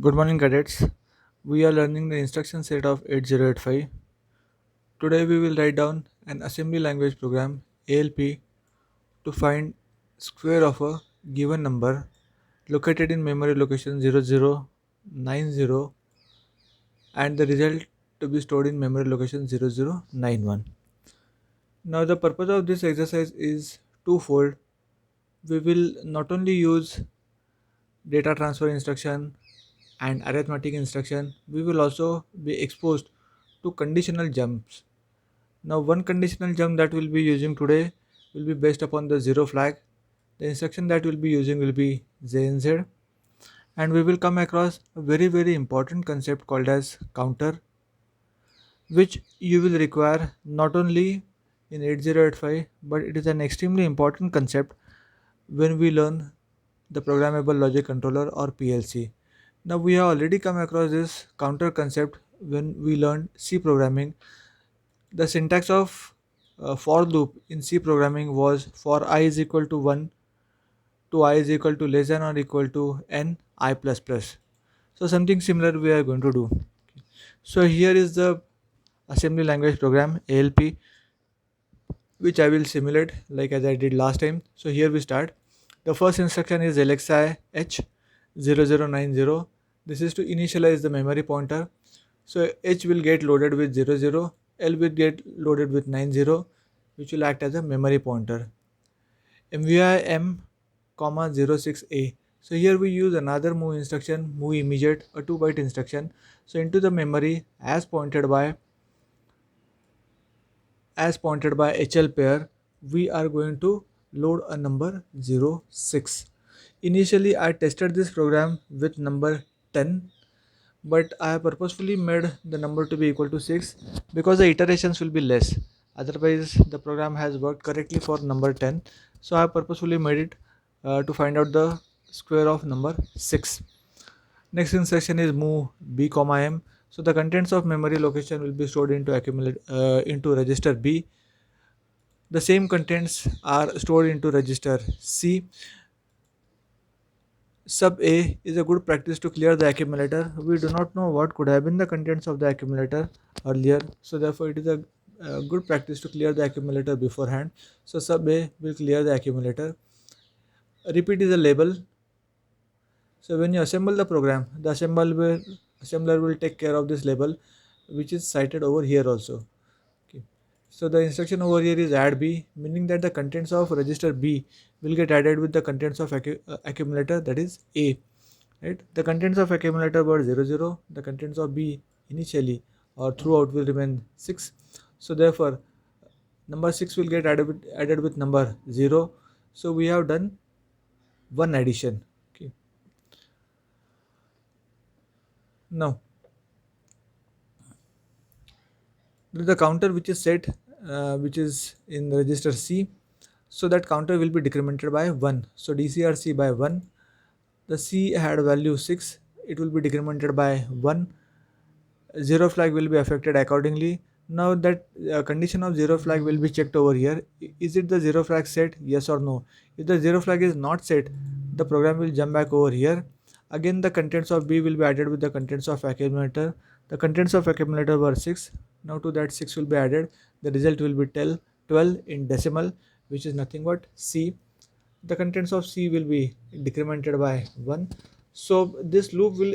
Good morning, cadets. We are learning the instruction set of 8085. Today, we will write down an assembly language program ALP to find square of a given number located in memory location 0090 and the result to be stored in memory location 0091. Now, the purpose of this exercise is twofold. We will not only use data transfer instruction and arithmetic instruction, we will also be exposed to conditional jumps. Now, one conditional jump that we'll be using today will be based upon the zero flag. The instruction that we'll be using will be ZNZ, and we will come across a very important concept called as counter, which you will require not only in 8085, but it is an extremely important concept when we learn the programmable logic controller or PLC. Now, we have already come across this counter concept when we learned C programming. The syntax of for loop in C programming was for I is equal to 1 to I is equal to less than or equal to n I plus plus. So something similar we are going to do. So here is the assembly language program ALP, which I will simulate like as I did last time. So here we start. The first instruction is LXI H0090. This is to initialize the memory pointer. So H will get loaded with 00, L will get loaded with 90, which will act as a memory pointer. MVI M, 06A. So here we use another move instruction, move immediate, a 2-byte instruction. So into the memory as pointed by HL pair, we are going to load a number 06. Initially, I tested this program with number 10, but I have purposefully made the number to be equal to 6 because the iterations will be less. Otherwise, the program has worked correctly for number 10. So I have purposefully made it to find out the square of number 6. Next instruction is move b comma m. So the contents of memory location will be stored into register B. The same contents are stored into register C. Sub A is a good practice to clear the accumulator. We do not know what could have been the contents of the accumulator earlier, so therefore it is a good practice to clear the accumulator beforehand. So sub A will clear the accumulator. Repeat is a label. So when you assemble the program, the assembler will take care of this label, which is cited over here also. Okay. So the instruction over here is add B, meaning that the contents of register B will get added with the contents of accumulator, that is A. Right? The contents of accumulator were 00. The contents of B initially or throughout will remain 6. So therefore, number 6 will get added with number 0. So we have done one addition. Okay. Now the counter which is set, which is in register C, so that counter will be decremented by 1. So DCRC by 1. The C had value 6, it will be decremented by 1. Zero flag will be affected accordingly. Now that condition of zero flag will be checked over here. Is it the zero flag set? Yes or no? If the zero flag is not set, the program will jump back over here. Again, the contents of B will be added with the contents of accumulator. The contents of accumulator were 6. Now to that 6 will be added. The result will be 12 in decimal, which is nothing but C. The contents of C will be decremented by 1. So this loop will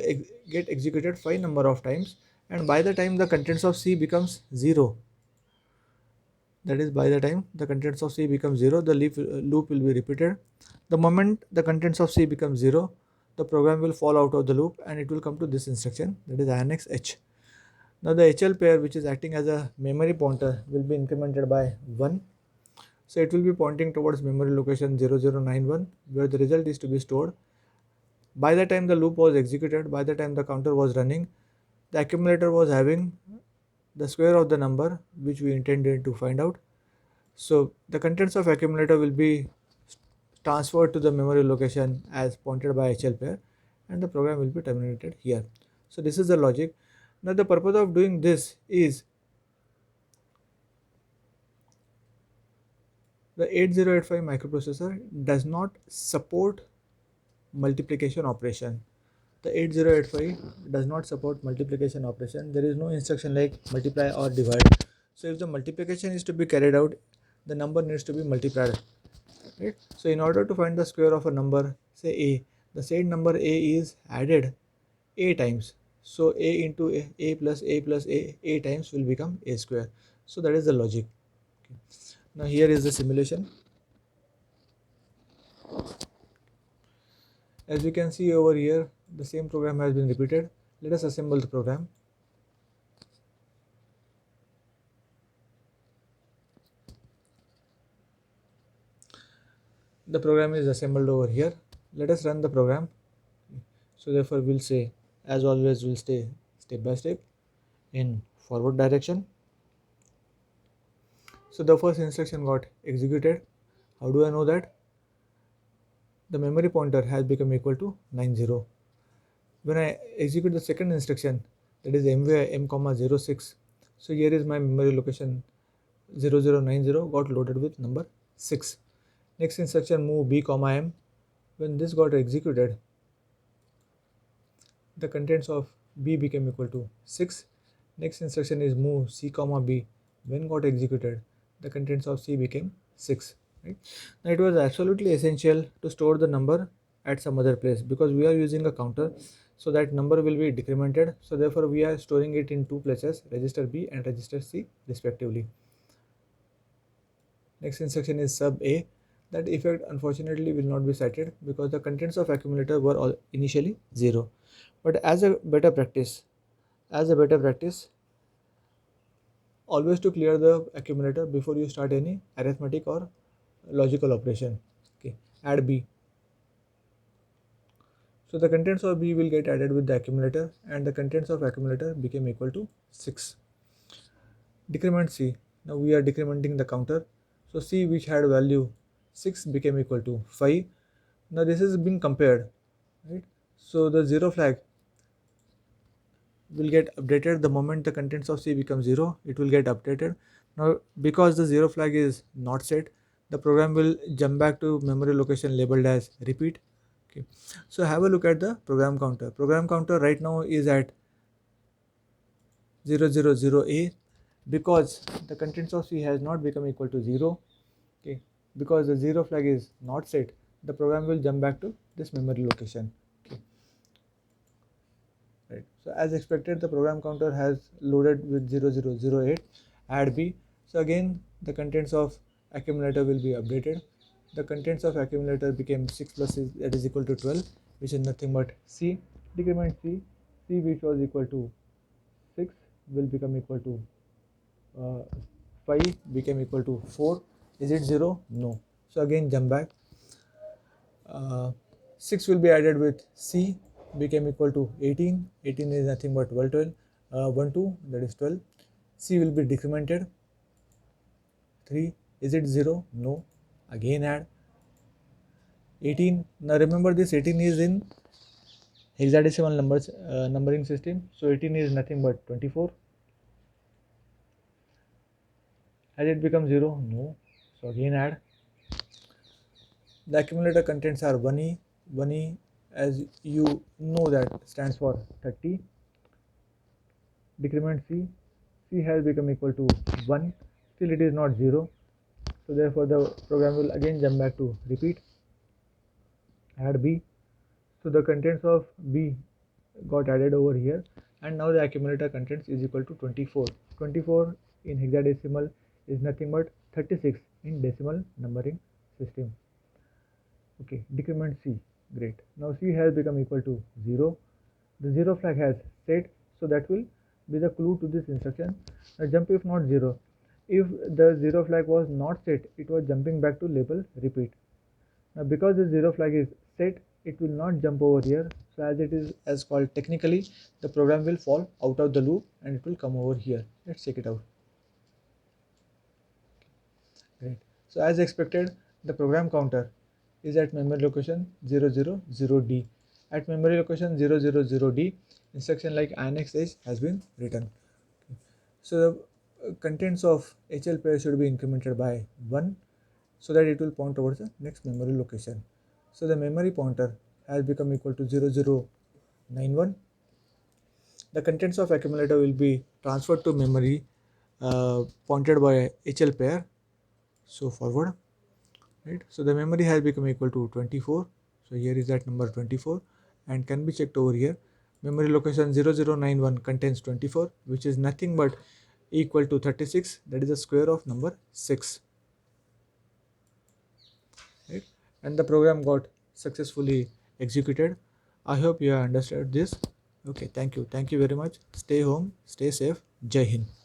get executed 5 number of times, and by the time the contents of C becomes 0, that is by the time the contents of C becomes 0, the loop will be repeated. The moment the contents of C becomes 0, the program will fall out of the loop and it will come to this instruction, that is INX H. Now the HL pair, which is acting as a memory pointer, will be incremented by 1. So it will be pointing towards memory location 0091, where the result is to be stored. By the time the loop was executed, by the time the counter was running, the accumulator was having the square of the number which we intended to find out. So the contents of accumulator will be transferred to the memory location as pointed by HL pair, and the program will be terminated here. So this is the logic. Now the purpose of doing this is the 8085 microprocessor does not support multiplication operation. The 8085 does not support multiplication operation. There is no instruction like multiply or divide. So if the multiplication is to be carried out, the number needs to be multiplied, right? So in order to find the square of a number, say a, the said number a is added a times. So a into a plus a times will become a square. So that is the logic. Okay. Now here is the simulation. As you can see over here, the same program has been repeated. Let us assemble the program. The program is assembled over here. Let us run the program. So therefore we'll say, as always, we'll stay step by step in forward direction. So the first instruction got executed. How do I know that? The memory pointer has become equal to 90. When I execute the second instruction, that is MVI M,06, so here is my memory location 0090 got loaded with number 6. Next instruction, move B, M. When this got executed, the contents of B became equal to 6. Next instruction is move C, B. When got executed, the contents of C became 6. Right? Now it was absolutely essential to store the number at some other place because we are using a counter, so that number will be decremented. So therefore we are storing it in two places, register B and register C respectively. Next instruction is sub A. That effect unfortunately will not be cited because the contents of accumulator were all initially 0. But as a better practice, always to clear the accumulator before you start any arithmetic or logical operation. Okay, add B. So the contents of B will get added with the accumulator and the contents of accumulator became equal to 6. Decrement C. Now we are decrementing the counter. So C, which had value 6, became equal to 5. Now this is being compared, right? So the 0 flag will get updated the moment the contents of C become 0. It will get updated. Now because the 0 flag is not set, the program will jump back to memory location labeled as repeat. Okay. So have a look at the program counter. Program counter right now is at 000A because the contents of C has not become equal to 0. Okay. Because the 0 flag is not set, the program will jump back to this memory location. Okay. Right. So as expected, the program counter has loaded with 0008. Add B. So again the contents of accumulator will be updated. The contents of accumulator became 6 plus 6, that is equal to 12, which is nothing but C. Decrement C. C, which was equal to 6, will become equal to 5, became equal to 4. Is it 0? No. So again jump back. 6 will be added with C, became equal to 18. 18 is nothing but 12. 1 2, that is 12. C will be decremented. 3. Is it 0? No. Again add 18. Now remember this 18 is in hexadecimal numbers numbering system. So 18 is nothing but 24. Has it become 0? No. So again add. The accumulator contents are 1E. 1E, as you know, that stands for 30. Decrement C. C has become equal to 1. Still it is not 0. So therefore the program will again jump back to repeat. Add B. So the contents of B got added over here, and now the accumulator contents is equal to 24. 24 in hexadecimal is nothing but 36 in decimal numbering system. Okay, decrement C. Great. Now C has become equal to 0. The 0 flag has set, so that will be the clue to this instruction. Now jump if not 0. If the 0 flag was not set, it was jumping back to label repeat. Now because the 0 flag is set, it will not jump over here. So as it is as called technically, the program will fall out of the loop and it will come over here. Let's check it out. Great. So as expected, the program counter is at memory location 000D. At memory location 000D, instruction like INX H has been written. So the contents of HL pair should be incremented by 1 so that it will point towards the next memory location. So the memory pointer has become equal to 00 0091. The contents of accumulator will be transferred to memory pointed by HL pair. So forward, right? So the memory has become equal to 24. So here is that number 24 and can be checked over here. Memory location 0091 contains 24, which is nothing but equal to 36. That is the square of number 6. Right? And the program got successfully executed. I hope you have understood this. Okay, thank you very much. Stay home, stay safe. Jai Hind.